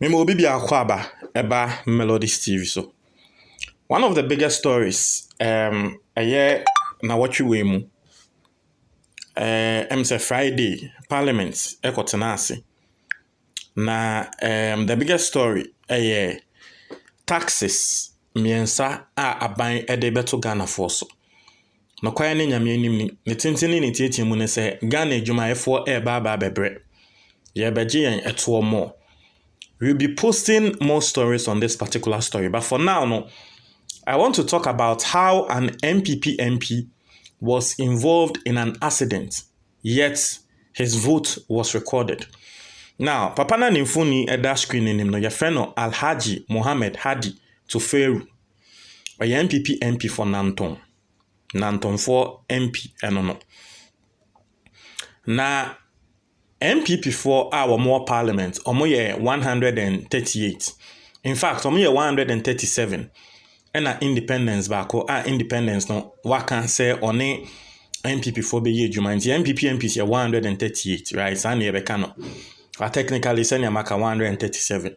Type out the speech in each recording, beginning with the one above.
Memo obi bi akwaba eba Melodies TV so. One of the biggest stories aye na watchi we mu. Say Friday Parliament ekotena ase. Na the biggest story aye taxes miensa a aban ede beto Ghana for so. Na kwaya ne nyame anim ni. Ne tintini ne tietie mu ne se Ghana adwumayefo ba bebre. Ye beje yen eto mo. We'll be posting more stories on this particular story. But for now, no, I want to talk about how an NPP MP was involved in an accident, yet his vote was recorded. Now, Papa na nimfuni eda screen in him no, your friend no Alhaji Mohammed Hadi to Feru, a NPP MP for Nanton. Nanton for MP, no. Now, NPP for our more parliament, omo ye 138. In fact, omo ye 137. And independence bako, independence no, wakan say one NPP for be ye jumanti. NPP MPs ye 138, right? Sani ye bekano. Technically, sani maka 137.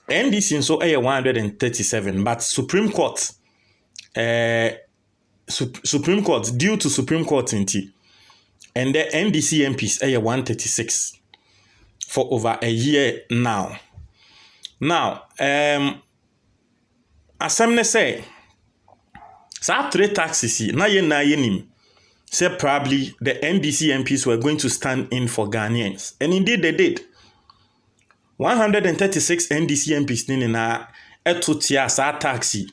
NDC so ye 137, but Supreme Court, Supreme Court, due to Supreme Court inti. And the NDC MPs are 136 for over a year now. Now, as some say, so 3 taxes, na nim, say probably the NDC MPs were going to stand in for Ghanaians. And indeed they did. 136 NDC MPs nina etutia sa taxi.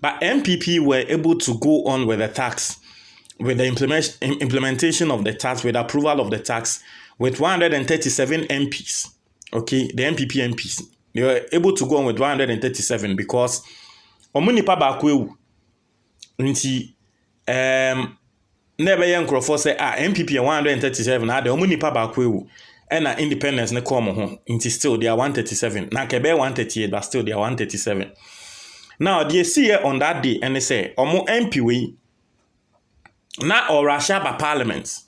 But MPP were able to go on with the tax. With the implementation of the tax, with approval of the tax, with 137 MPs, okay, the NPP MPs, they were able to go on with 137 because omunipa bakwewu nti never young crofo say MPP 137 na the omunipa bakwewu and independence ne come ho nti still they are 137 na kebe 138 but still they are 137. Now they see here on that day and they say omo MP we na or Russia by parliament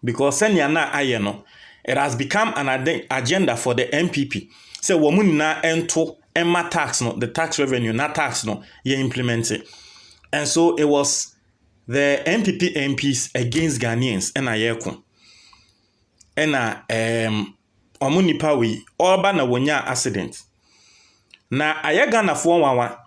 because senya na ayeno it has become an agenda for the MPP. Say woman na ento emma tax no the tax revenue na tax no ye implement it. And so it was the NPP MPs against Ghanaians and ayeko. And omunipa we oba na wonya accident. Na ayega for wawa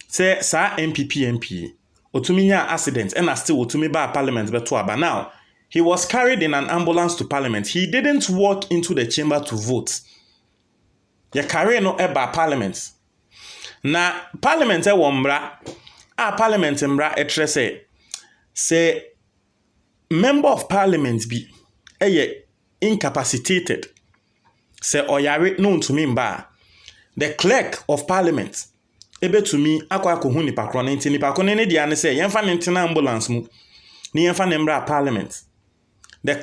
say sa NPP MP Otuminya accident and still Otumi ba parliament beto aba. Now, he was carried in an ambulance to parliament. He didn't walk into the chamber to vote. Ye carry no eba parliament. Na parliament mbra parliament mbra etre say member of parliament be incapacitated. Say oyare no ntumi mba. The clerk of parliament ebe to me akwa ko hu nipa kro na nipa ko ne dia ne say yemfa ne ntena ambulance mu ne yemfa ne mbra parliament. The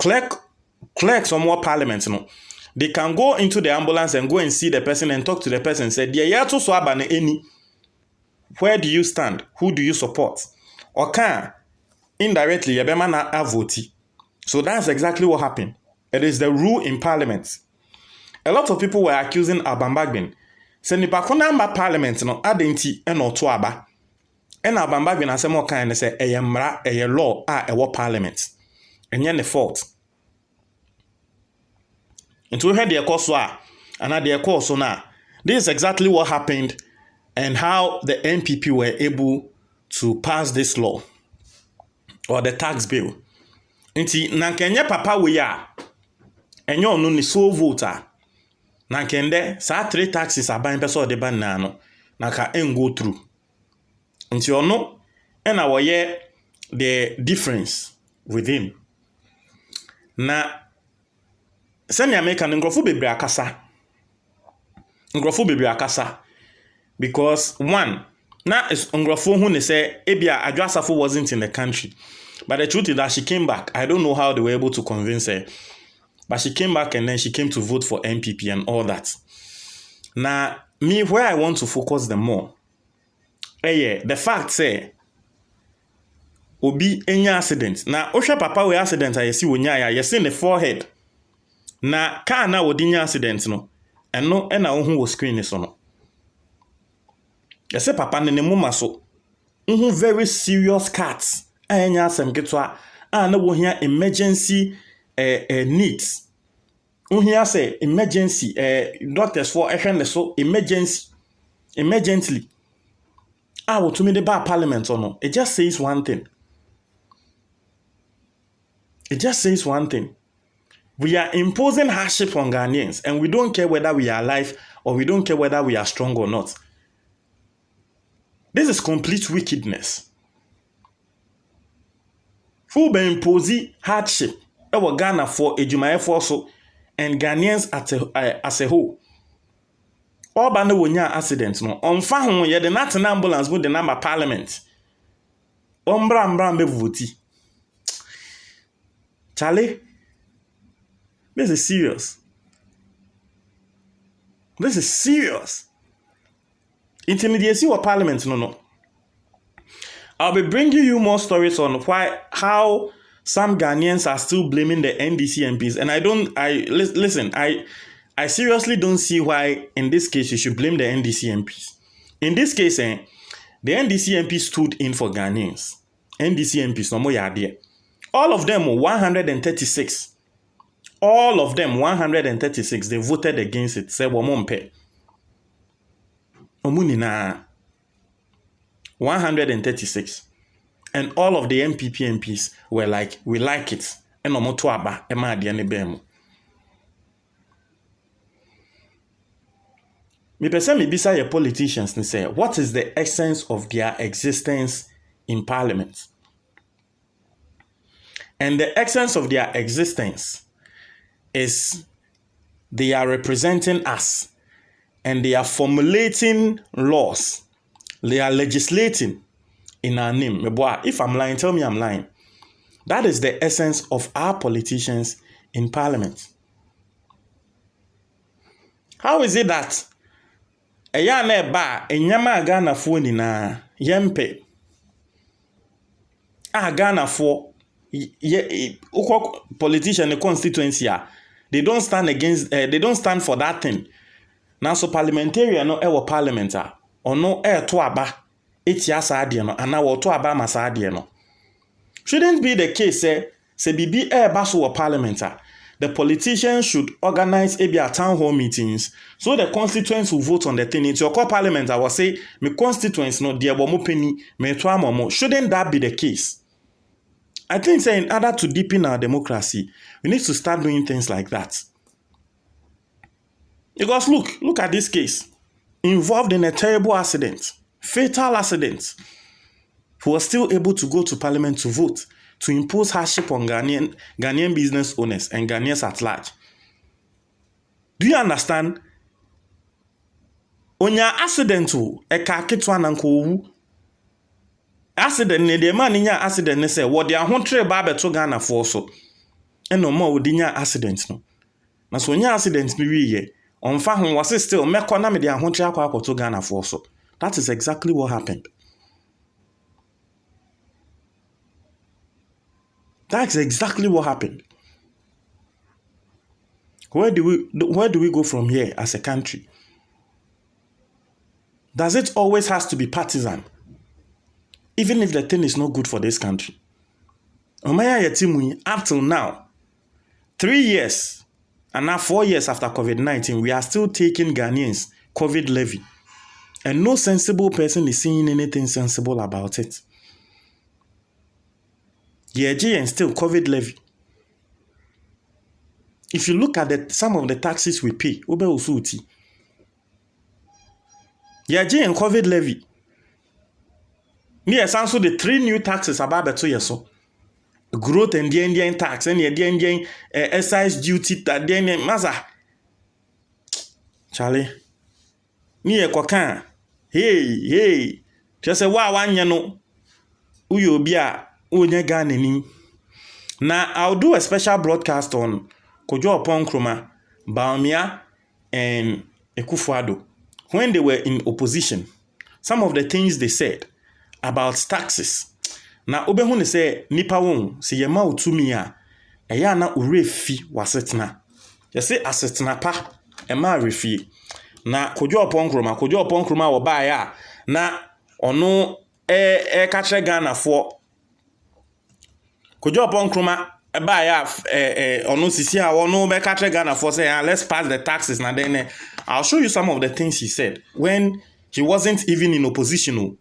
clerks of more parliament no, they can go into the ambulance and go and see the person and talk to the person and say dia ya to so aba na eni, where do you stand, who do you support, or can indirectly yebema na avoti. So that's exactly what happened. It is the rule in parliament. A lot of people were accusing Abambagbin. Se nipa ko na mba parliament no adenti e no to aba e na Abambagbin asem o kan ne se eye mra eye law ewo parliament enye ne fault into head the course and at the course na this is exactly what happened and how the NPP were able to pass this law or the tax bill nti na kenye papa we ya enye onu ni so voter na kende sa 3 taxes aban peso de ban na no na ka go through nti ono e na woye the difference with him na semi America ngrofo bebre akasa because one na ngrofo hu ne say ebia Adwasafo wasn't in the country, but the truth is that she came back. I don't know how they were able to convince her. But she came back and then she came to vote for NPP and all that. Now, me, where I want to focus the more, the fact say, obi any accident. Now, Osha Papa we accident I see wonya ya see in the forehead. Na car na odinya accident no. Eno na wo hu wo screen ni so no. Yese papa ne muma so. Very serious cuts. Anya asem ketwa na wo hia emergency needs. Here say emergency doctors for ehwene so emergently. What to me the bar parliament or no? It just says one thing. It just says one thing. We are imposing hardship on Ghanaians, and we don't care whether we are alive or we don't care whether we are strong or not. This is complete wickedness. Who be imposing hardship? Our Ghana for Ejumaya for so. And Ghanaians as a whole. All bana wonya accidents no. Onfa ho ye the national ambulance with the number parliament. Mbra be voti. Charlie, this is serious. This is serious. Intimidacy or parliament no. I'll be bringing you more stories on how some Ghanaians are still blaming the NDC MPs, and I seriously don't see why in this case you should blame the NDC MPs. In this case, the NDC MPs stood in for Ghanaians. NDC MPs, no more idea. All of them, 136. All of them, 136, they voted against it. Say, wamompe. Omunina. 136. And all of the NPP MPs were like, we like it. And omotuaba, ema adiane bemu. Me pese me bisa your politicians and say, what is the essence of their existence in parliament? And the essence of their existence is they are representing us and they are formulating laws. They are legislating in our name. If I'm lying, tell me I'm lying. That is the essence of our politicians in parliament. How is it that eya na eba enyama Ghana fo ni na yempe Ghana fo politician the constituency they don't stand against they don't stand for that thing. Now so parliamentarian no ewo parliament ono to aba etia saade no ana wo to aba masaade no. Shouldn't be the case say bibi baso parliament the politicians should organize a town hall meetings so the constituents will vote on the thing. It's your core parliament. I will say, my constituents no dear bomo penny, me to momo. Shouldn't that be the case? I think say in order to deepen our democracy, we need to start doing things like that. Because look at this case. Involved in a terrible accident, fatal accident, who was still able to go to parliament to vote, to impose hardship on Ghanaian business owners and Ghanaians at large. Do you understand? Onya accident eka ketwa na nkowu. Accident ne de man nya accident ne say wo de ahontre ba beto Ghana for so. Eno ma wo de nya accident no. Na so nya accident ni wiye, onfa ho was still meko na me de ahontre akwa to Ghana for so. That is exactly what happened. That's exactly what happened. Where do we go from here as a country? Does it always has to be partisan? Even if the thing is not good for this country. Up till now, 3 years and now 4 years after COVID-19, we are still taking Ghanaians COVID levy. And no sensible person is saying anything sensible about it. And still COVID levy. If you look at some of the taxes we pay, Ube Usuti. And COVID levy. Yes, also the 3 new taxes about the 2 years so. Growth and the Indian tax and the Indian excise duty that the Indian maza. Charlie. Ni kwa hey. Just say wa wanyano. Uyo bia Onye Ghanaian. Now, I'll do a special broadcast on Kojo Opon Nkrumah, Bawumia, and Akufo-Addo. When they were in opposition, some of the things they said about taxes. Now, Obehune say, Nipa won, si yema utumi ya, eya na urefi wasetna. You say asetna pa, ɛma refie na Kojo Oponkroma wo ba ya na ono ka kire Ghana for Kojo Oponkroma ba ya ono sisi a ono be ka kire Ghana for say let's pass the taxes na then I'll show you some of the things he said when he wasn't even in opposition,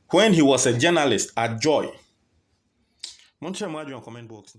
when he was a journalist at Joy. Mon cher, moi, comment box.